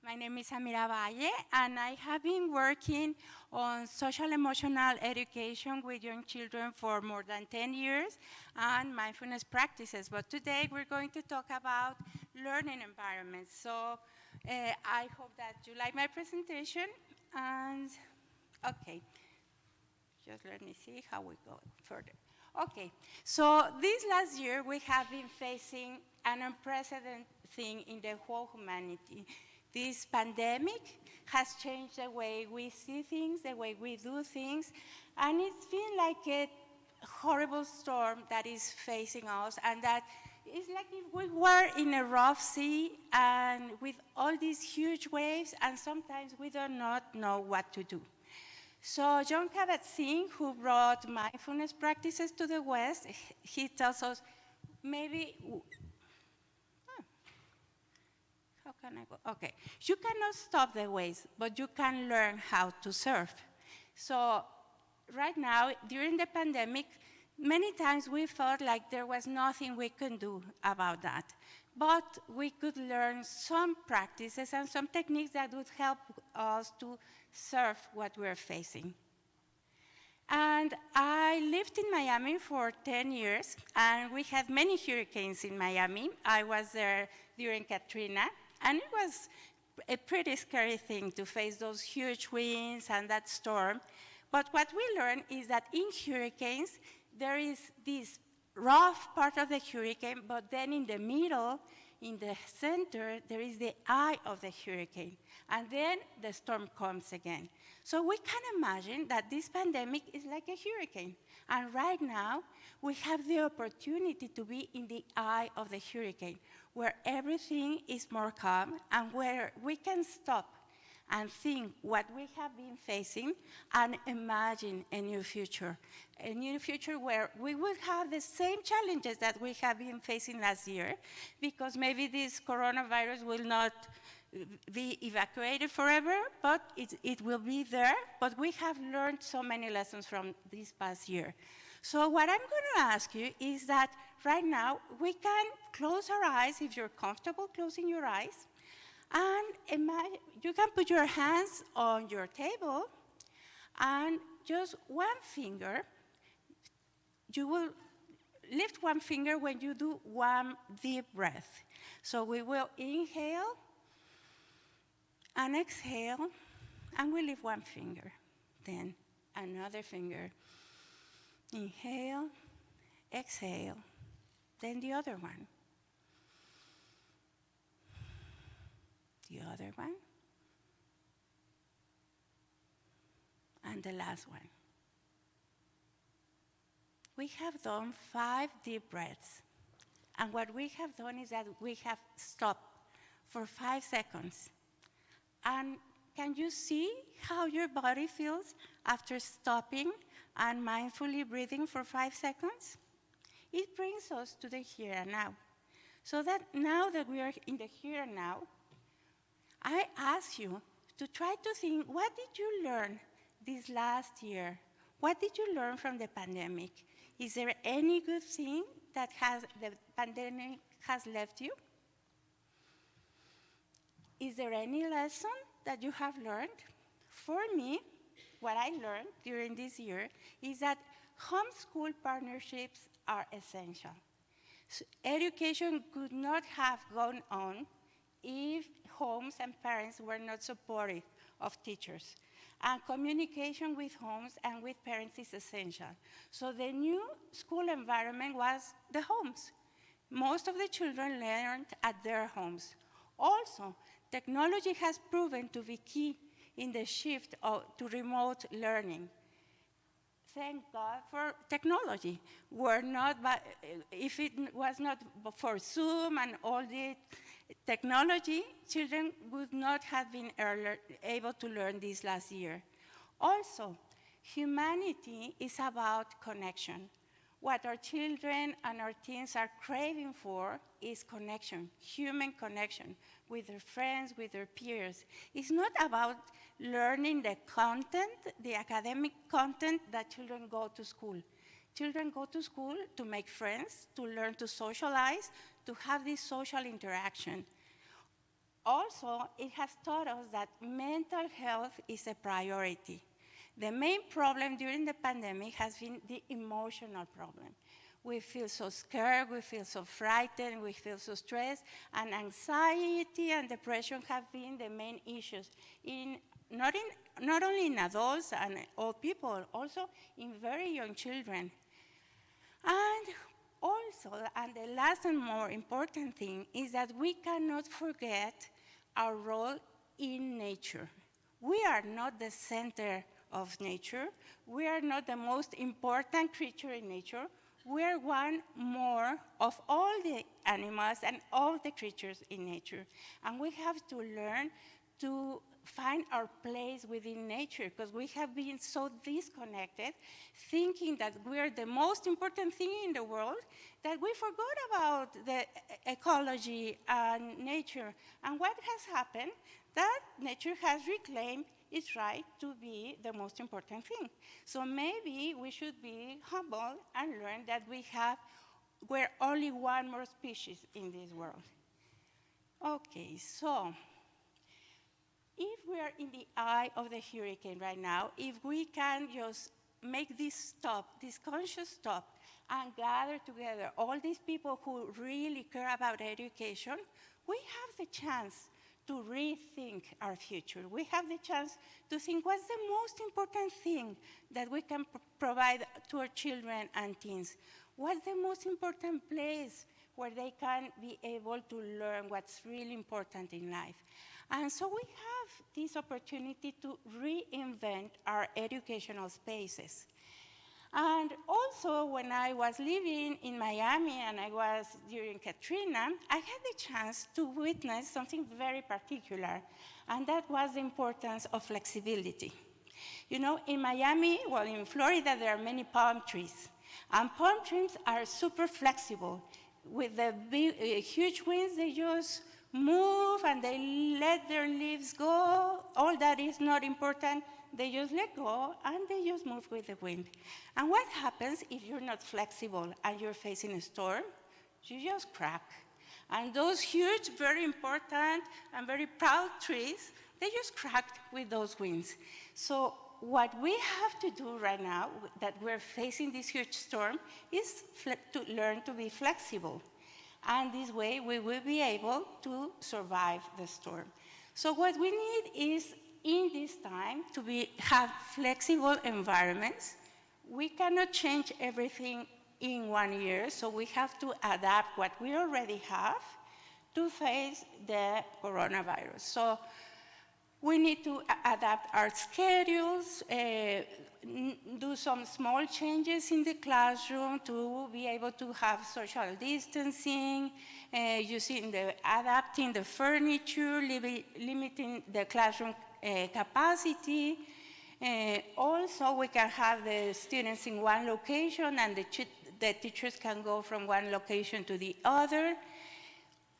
My name is Amira Valle, and I have been working on social emotional education with young children for more than 10 years and mindfulness practices. But today we're going to talk about learning environments. So I hope that you like my presentation. And okay, just let me see how we go further. Okay, so this last year we have been facing an unprecedented thing in the whole humanity. This pandemic has changed the way we see things, the way we do things, and it's been like a horrible storm that is facing us, and that it's like if we were in a rough sea and with all these huge waves, and sometimes we do not know what to do. So John Kabat-Zinn, who brought mindfulness practices to the West, he tells us maybe, how can I go? Okay, you cannot stop the waves, but you can learn how to surf. So right now, during the pandemic, many times we felt like there was nothing we could do about that. But we could learn some practices and some techniques that would help us to surf what we're facing. And I lived in Miami for 10 years, and we had many hurricanes in Miami. I was there during Katrina, and it was a pretty scary thing to face those huge winds and that storm. But what we learned is that in hurricanes, there is this rough part of the hurricane, but then in the middle, in the center, there is the eye of the hurricane. And then the storm comes again. So we can imagine that this pandemic is like a hurricane. And right now, we have the opportunity to be in the eye of the hurricane, where everything is more calm and where we can stop and think what we have been facing and imagine a new future where we will have the same challenges that we have been facing last year, because maybe this coronavirus will not be evacuated forever, but it will be there. But we have learned so many lessons from this past year. So what I'm going to ask you is that right now we can close our eyes, if you're comfortable closing your eyes, and imagine, you can put your hands on your table, and just one finger, you will lift one finger when you do one deep breath. So we will inhale and exhale, and we lift one finger. Then another finger. Inhale, exhale, then the other one. The other one, and the last one. We have done 5 deep breaths, and what we have done is that we have stopped for 5 seconds. And can you see how your body feels after stopping and mindfully breathing for 5 seconds? It brings us to the here and now. So that now that we are in the here and now, I ask you to try to think, what did you learn this last year? What did you learn from the pandemic? Is there any good thing that the pandemic has left you? Is there any lesson that you have learned? For me, what I learned during this year is that homeschool partnerships are essential. So education could not have gone on if homes and parents were not supportive of teachers. And communication with homes and with parents is essential. So the new school environment was the homes. Most of the children learned at their homes. Also, technology has proven to be key in the shift to remote learning. Thank God for technology. If it was not for Zoom and all the technology, children would not have been able to learn this last year. Also, humanity is about connection. What our children and our teens are craving for is connection, human connection with their friends, with their peers. It's not about learning the content, the academic content that children go to school. Children go to school to make friends, to learn to socialize, to have this social interaction. Also, it has taught us that mental health is a priority. The main problem during the pandemic has been the emotional problem. We feel so scared, we feel so frightened, we feel so stressed, and anxiety and depression have been the main issues, not only in adults and old people, also in very young children. And also, and the last and more important thing is that we cannot forget our role in nature. We are not the center of nature. We are not the most important creature in nature. We are one more of all the animals and all the creatures in nature. And we have to learn to find our place within nature, because we have been so disconnected, thinking that we are the most important thing in the world, that we forgot about the ecology and nature. And what has happened? That nature has reclaimed its right to be the most important thing. So maybe we should be humble and learn that we're only one more species in this world. Okay, so if we are in the eye of the hurricane right now, if we can just make this stop, this conscious stop, and gather together all these people who really care about education, we have the chance to rethink our future. We have the chance to think what's the most important thing that we can provide to our children and teens. What's the most important place where they can be able to learn what's really important in life. And so we have this opportunity to reinvent our educational spaces. And also, when I was living in Miami and I was during Katrina, I had the chance to witness something very particular, and that was the importance of flexibility. You know, in Miami, well, in Florida, there are many palm trees, and palm trees are super flexible. With the big, huge winds, they just move and they let their leaves go. All that is not important. They just let go and they just move with the wind. And what happens if you're not flexible and you're facing a storm? You just crack. And those huge, very important and very proud trees, they just cracked with those winds. So what we have to do right now, that we're facing this huge storm, is to learn to be flexible. And this way, we will be able to survive the storm. So what we need is, in this time, to have flexible environments. We cannot change everything in 1 year, so we have to adapt what we already have to face the coronavirus. So we need to adapt our schedules, do some small changes in the classroom to be able to have social distancing, adapting the furniture, limiting the classroom capacity. Also, we can have the students in one location and the teachers can go from one location to the other.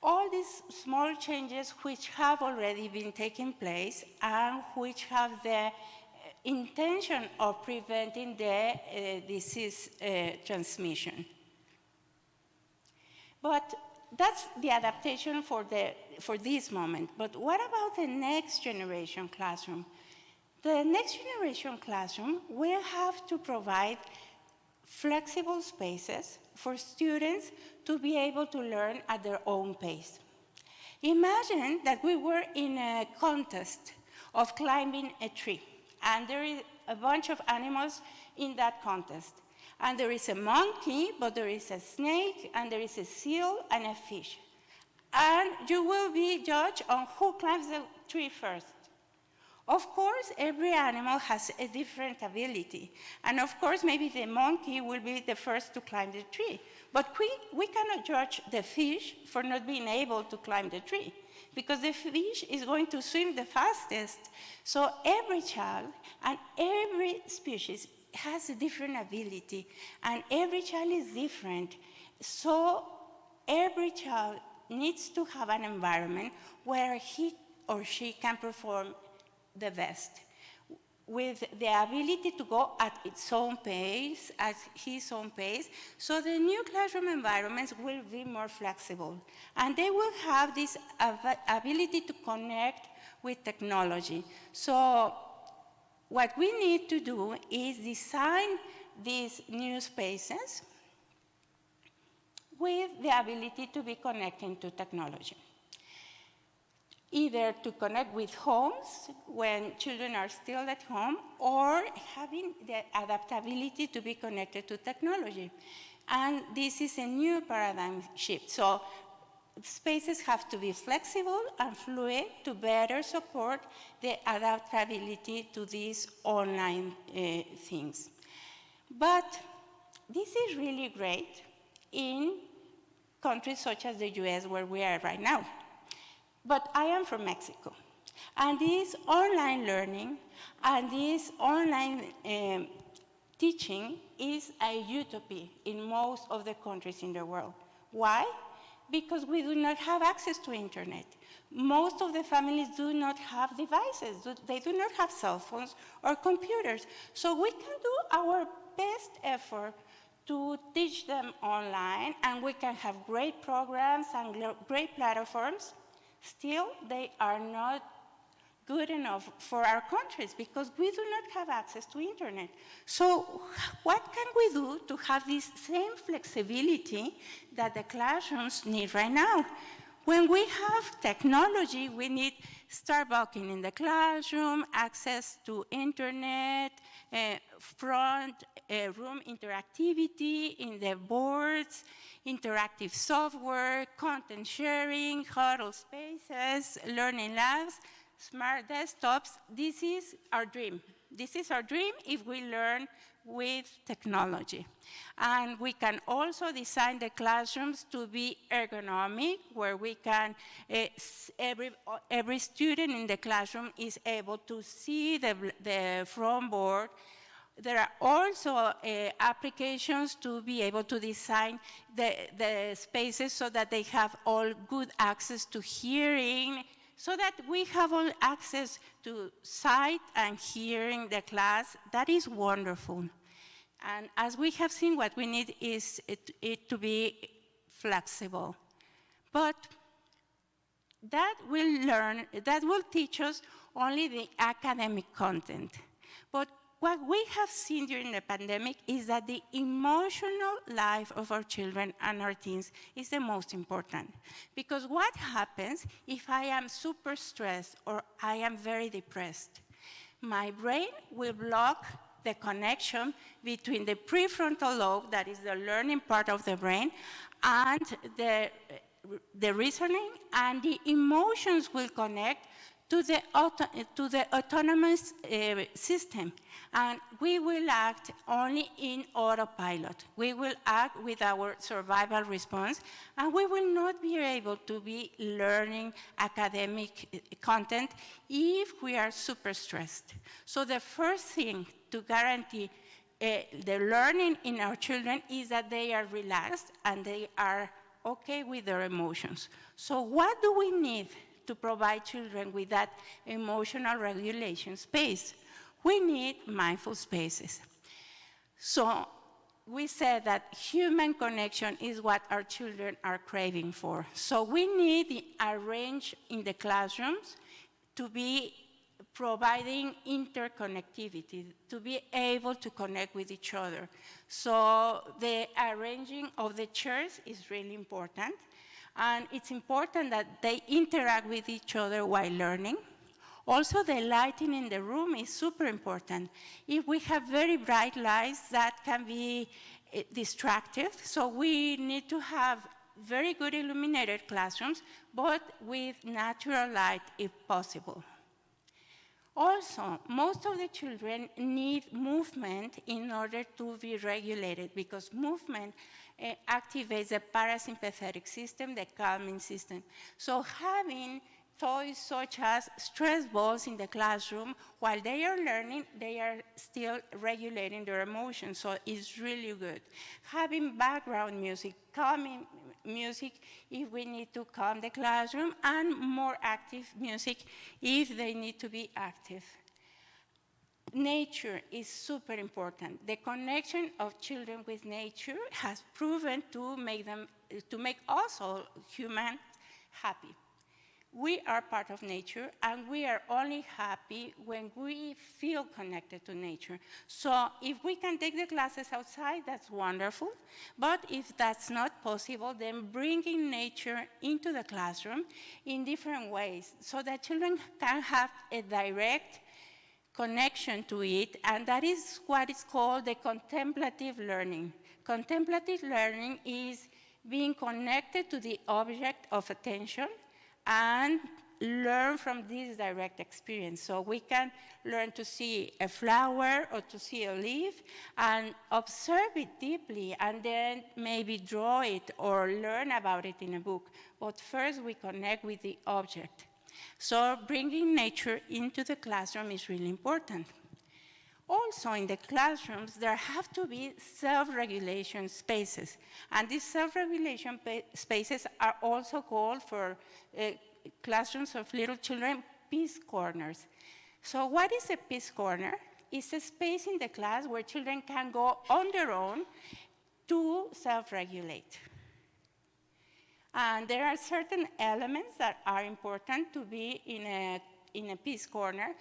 All these small changes which have already been taking place and which have the intention of preventing the disease transmission. But that's the adaptation for this moment. But what about the next generation classroom? The next generation classroom will have to provide flexible spaces for students to be able to learn at their own pace. Imagine that we were in a contest of climbing a tree, and there is a bunch of animals in that contest. And there is a monkey, but there is a snake, and there is a seal and a fish. And you will be judged on who climbs the tree first. Of course, every animal has a different ability. And of course, maybe the monkey will be the first to climb the tree. But we cannot judge the fish for not being able to climb the tree, because the fish is going to swim the fastest. So every child and every species has a different ability, and every child is different. So every child needs to have an environment where he or she can perform the best. with the ability to go at its own pace, at his own pace, so the new classroom environments will be more flexible. And they will have this ability to connect with technology. So what we need to do is design these new spaces with the ability to be connecting to technology. Either to connect with homes when children are still at home, or having the adaptability to be connected to technology. And this is a new paradigm shift. So spaces have to be flexible and fluid to better support the adaptability to these online things. But this is really great in countries such as the US, where we are right now. But I am from Mexico. And this online learning and this online teaching is a utopia in most of the countries in the world. Why? Because we do not have access to internet. Most of the families do not have devices. They do not have cell phones or computers. So we can do our best effort to teach them online, and we can have great programs and great platforms. Still, they are not good enough for our countries because we do not have access to internet. So what can we do to have this same flexibility that the classrooms need right now? When we have technology, we need Starbucks in the classroom, access to internet, front room interactivity in the boards, interactive software, content sharing, huddle spaces, learning labs, smart desktops. This is our dream. This is our dream if we learn with technology. And we can also design the classrooms to be ergonomic, where we can, every student in the classroom is able to see the front board. There are also applications to be able to design the spaces so that they have all good access to hearing, so that we have all access to sight and hearing the class. That is wonderful. And as we have seen, what we need is it to be flexible. But that will teach us only the academic content. But what we have seen during the pandemic is that the emotional life of our children and our teens is the most important. Because what happens if I am super stressed or I am very depressed? My brain will block the connection between the prefrontal lobe, that is the learning part of the brain, and the reasoning, and the emotions will connect to the autonomous system. And we will act only in autopilot. We will act with our survival response, and we will not be able to be learning academic content if we are super stressed. So the first thing to guarantee the learning in our children is that they are relaxed and they are okay with their emotions. So what do we need to provide children with that emotional regulation space? We need mindful spaces. So we said that human connection is what our children are craving for. So we need the arrange in the classrooms to be providing interconnectivity, to be able to connect with each other. So the arranging of the chairs is really important. And it's important that they interact with each other while learning. Also, the lighting in the room is super important. If we have very bright lights, that can be distractive. So we need to have very good illuminated classrooms, but with natural light if possible. Also, most of the children need movement in order to be regulated, because movement activates the parasympathetic system, the calming system. So having toys such as stress balls in the classroom, while they are learning, they are still regulating their emotions, so it's really good. Having background music, calming music if we need to calm the classroom, and more active music if they need to be active. nature is super important. The connection of children with nature has proven to make us all humans happy. We are part of nature, and we are only happy when we feel connected to nature. So if we can take the classes outside, that's wonderful. But if that's not possible, then bringing nature into the classroom in different ways so that children can have a direct connection to it, and that is what is called the contemplative learning. Contemplative learning is being connected to the object of attention and learn from this direct experience. So we can learn to see a flower or to see a leaf and observe it deeply and then maybe draw it or learn about it in a book. But first we connect with the object. So bringing nature into the classroom is really important. Also in the classrooms, there have to be self-regulation spaces. And these self-regulation spaces are also called for classrooms of little children, peace corners. So what is a peace corner? It's a space in the class where children can go on their own to self-regulate. And there are certain elements that are important to be in a peace corner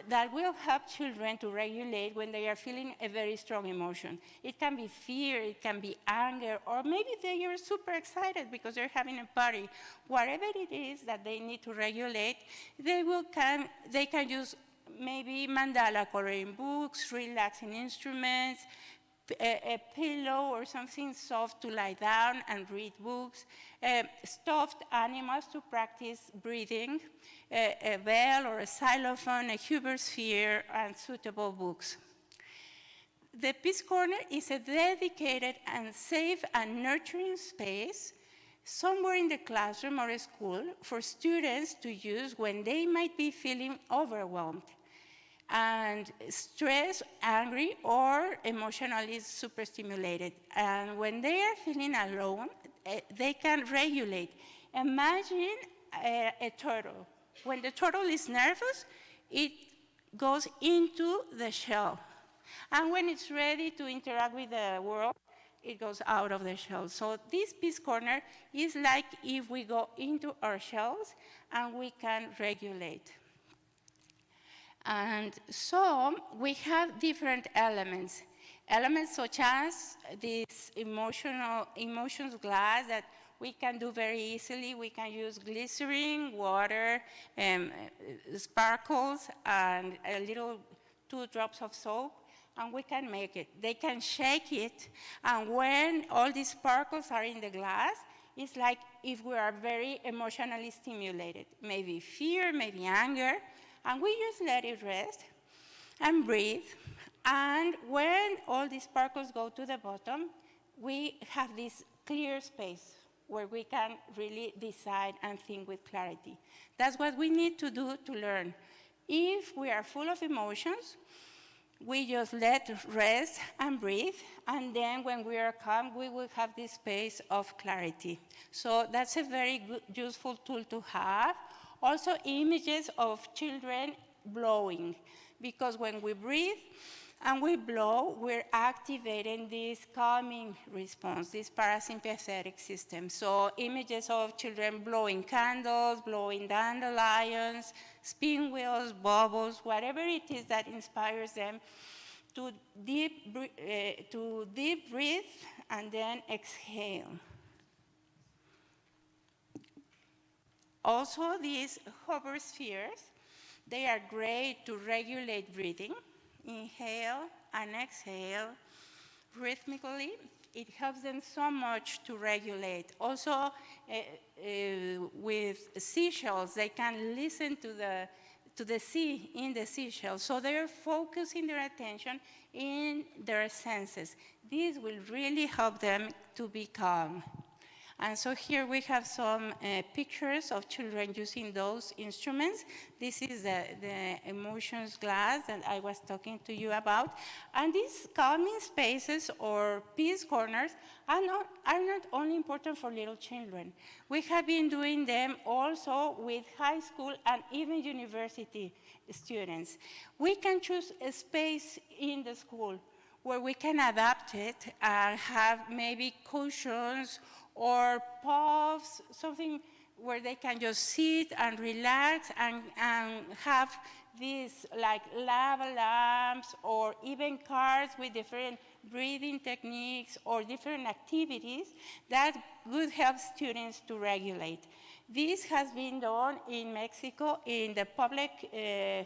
that will help children to regulate when they are feeling a very strong emotion. It can be fear, it can be anger, or maybe they are super excited because they're having a party. Whatever it is that they need to regulate, they can use maybe mandala coloring books, relaxing instruments, a pillow or something soft to lie down and read books, stuffed animals to practice breathing, a bell or a xylophone, a Huber sphere, and suitable books. The Peace Corner is a dedicated and safe and nurturing space somewhere in the classroom or a school for students to use when they might be feeling overwhelmed and stressed, angry, or emotionally superstimulated. And when they are feeling alone, they can regulate. Imagine a turtle. When the turtle is nervous, it goes into the shell. And when it's ready to interact with the world, it goes out of the shell. So this Peace Corner is like if we go into our shells and we can regulate. And so we have different elements. Elements such as this emotions glass that we can do very easily. We can use glycerin, water, sparkles, and a little 2 drops of soap, and we can make it. They can shake it, and when all these sparkles are in the glass, it's like if we are very emotionally stimulated, maybe fear, maybe anger, and we just let it rest and breathe. And when all these sparkles go to the bottom, we have this clear space where we can really decide and think with clarity. That's what we need to do to learn. If we are full of emotions, we just let rest and breathe, and then when we are calm, we will have this space of clarity. So that's a very good, useful tool to have. Also, images of children blowing, because when we breathe and we blow, we're activating this calming response, this parasympathetic system. So images of children blowing candles, blowing dandelions, spin wheels, bubbles, whatever it is that inspires them to deep breathe and then exhale. Also, these hover spheres, they are great to regulate breathing. Inhale and exhale rhythmically. It helps them so much to regulate. Also, with seashells, they can listen to the sea in the seashells. So they're focusing their attention in their senses. This will really help them to be calm. And so here we have some pictures of children using those instruments. This is the emotions glass that I was talking to you about. And these calming spaces or peace corners are not only important for little children. We have been doing them also with high school and even university students. We can choose a space in the school where we can adapt it and have maybe cushions or puffs, something where they can just sit and relax and have these like lava lamps or even cards with different breathing techniques or different activities that would help students to regulate. This has been done in Mexico in the public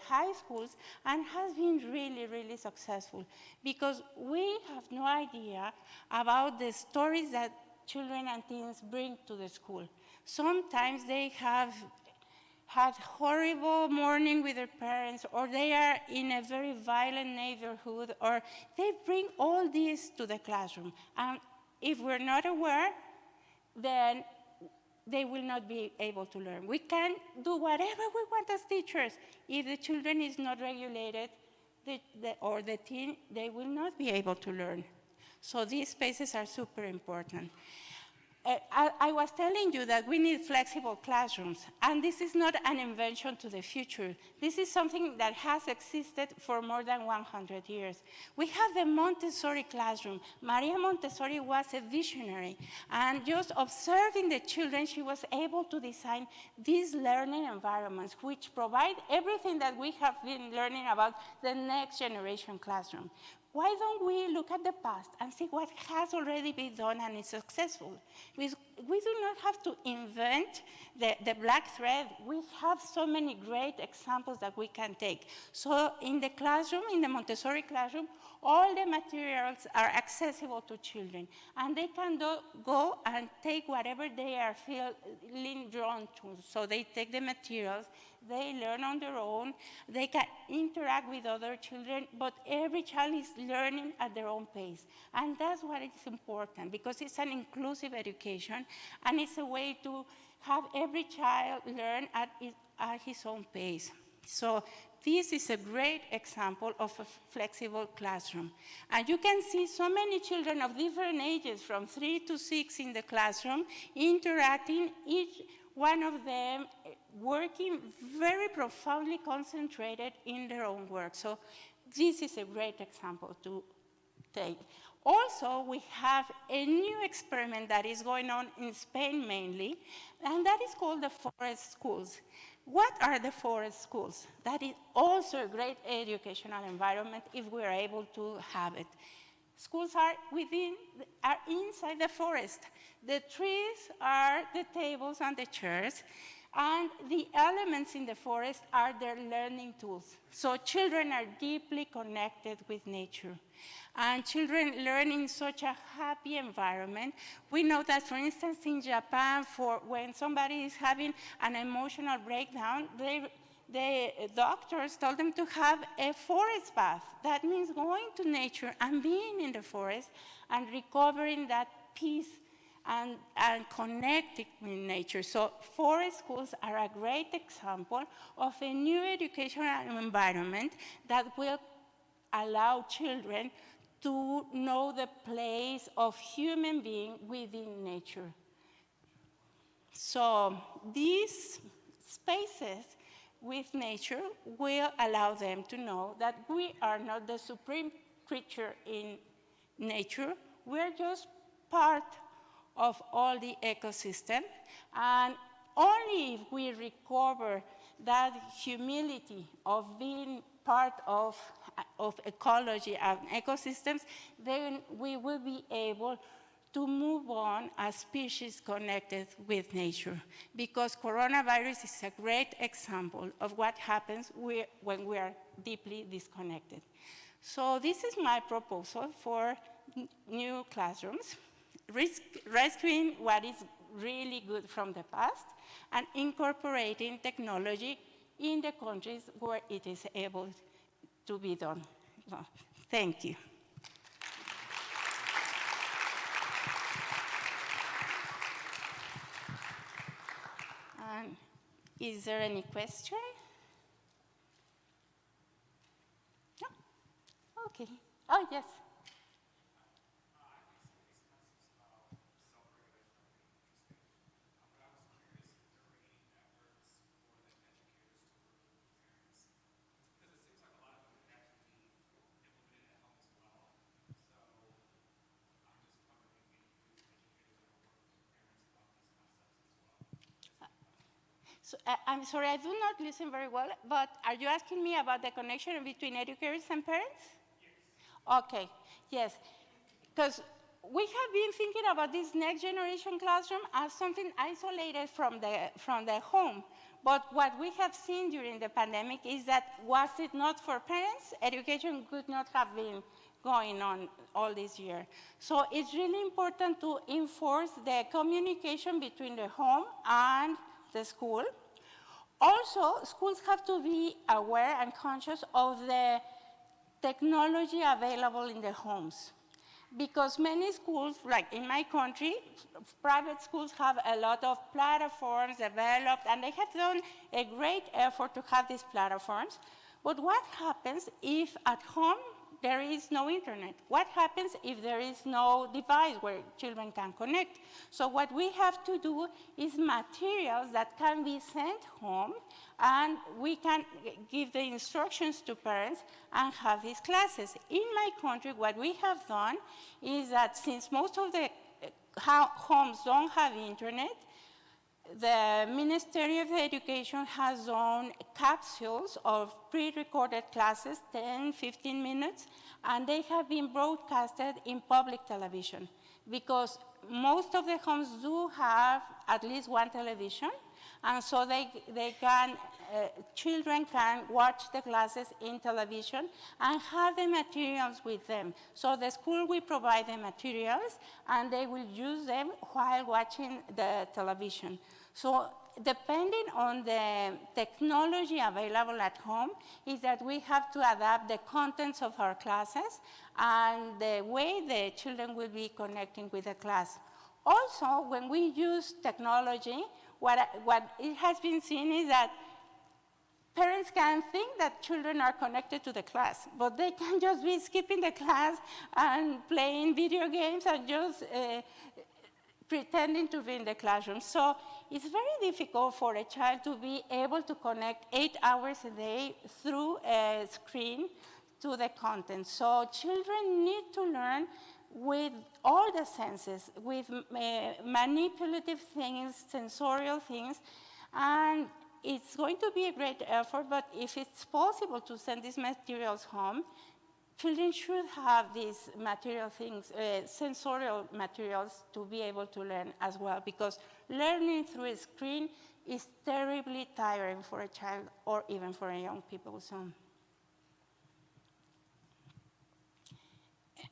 high schools and has been really, really successful because we have no idea about the stories that children and teens bring to the school. Sometimes they have had horrible morning with their parents, or they are in a very violent neighborhood, or they bring all this to the classroom. And if we're not aware, then they will not be able to learn. We can do whatever we want as teachers. If the children is not regulated, or the teen, they will not be able to learn. So these spaces are super important. I was telling you that we need flexible classrooms, and this is not an invention to the future. This is something that has existed for more than 100 years. We have the Montessori classroom. Maria Montessori was a visionary, and just observing the children, she was able to design these learning environments, which provide everything that we have been learning about the next generation classroom. Why don't we look at the past and see what has already been done and is successful? We do not have to invent the black thread. We have so many great examples that we can take. So in the classroom, in the Montessori classroom, all the materials are accessible to children, and they can go and take whatever they are feeling drawn to. So they take the materials, they learn on their own, they can interact with other children, but every child is learning at their own pace. And that's what is important, because it's an inclusive education, and it's a way to have every child learn at his own pace. So this is a great example of a flexible classroom. And you can see so many children of different ages, from 3 to 6 in the classroom, interacting, each one of them working very profoundly concentrated in their own work. So this is a great example to take. Also, we have a new experiment that is going on in Spain mainly, and that is called the forest schools. What are the forest schools? That is also a great educational environment if we are able to have it. Schools are inside the forest. The trees are the tables and the chairs, and the elements in the forest are their learning tools. So children are deeply connected with nature. And children learn in such a happy environment. We know that, for instance, in Japan, when somebody is having an emotional breakdown, the doctors told them to have a forest bath. That means going to nature and being in the forest and recovering that peace and connecting with nature. So forest schools are a great example of a new educational environment that will allow children to know the place of human being within nature. So these spaces with nature will allow them to know that we are not the supreme creature in nature. We're just part of all the ecosystem, and only if we recover that humility of being part of ecology and ecosystems, then we will be able to move on as species connected with nature. Because coronavirus is a great example of what happens when we are deeply disconnected. So this is my proposal for new classrooms, rescuing what is really good from the past and incorporating technology in the countries where it is able to be done. Well, thank you. Is there any question? No? Okay. Oh, yes. So, I'm sorry, I do not listen very well, but are you asking me about the connection between educators and parents? Yes. Okay, yes. Because we have been thinking about this next generation classroom as something isolated from the home. But what we have seen during the pandemic is that was it not for parents, education could not have been going on all this year. So it's really important to enforce the communication between the home and the school. Also, schools have to be aware and conscious of the technology available in the homes. Because many schools, like in my country, private schools have a lot of platforms developed, and they have done a great effort to have these platforms. But what happens if at home there is no internet? What happens if there is no device where children can connect? So what we have to do is materials that can be sent home, and we can give the instructions to parents and have these classes. In my country, what we have done is that since most of the homes don't have internet, the Ministry of Education has done capsules of pre-recorded classes, 10, 15 minutes, and they have been broadcasted in public television because most of the homes do have at least one television, and so children can watch the classes in television and have the materials with them. So the school will provide the materials, and they will use them while watching the television. So depending on the technology available at home is that we have to adapt the contents of our classes and the way the children will be connecting with the class. Also, when we use technology, what it has been seen is that parents can think that children are connected to the class, but they can just be skipping the class and playing video games and just pretending to be in the classroom. So it's very difficult for a child to be able to connect 8 hours a day through a screen to the content. So children need to learn with all the senses, with manipulative things, sensorial things, and it's going to be a great effort, but if it's possible to send these materials home, children should have these material things, sensorial materials to be able to learn as well, because learning through a screen is terribly tiring for a child or even for a young people. So,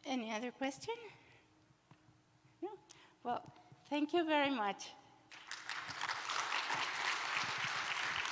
any other question? No? Well, thank you very much.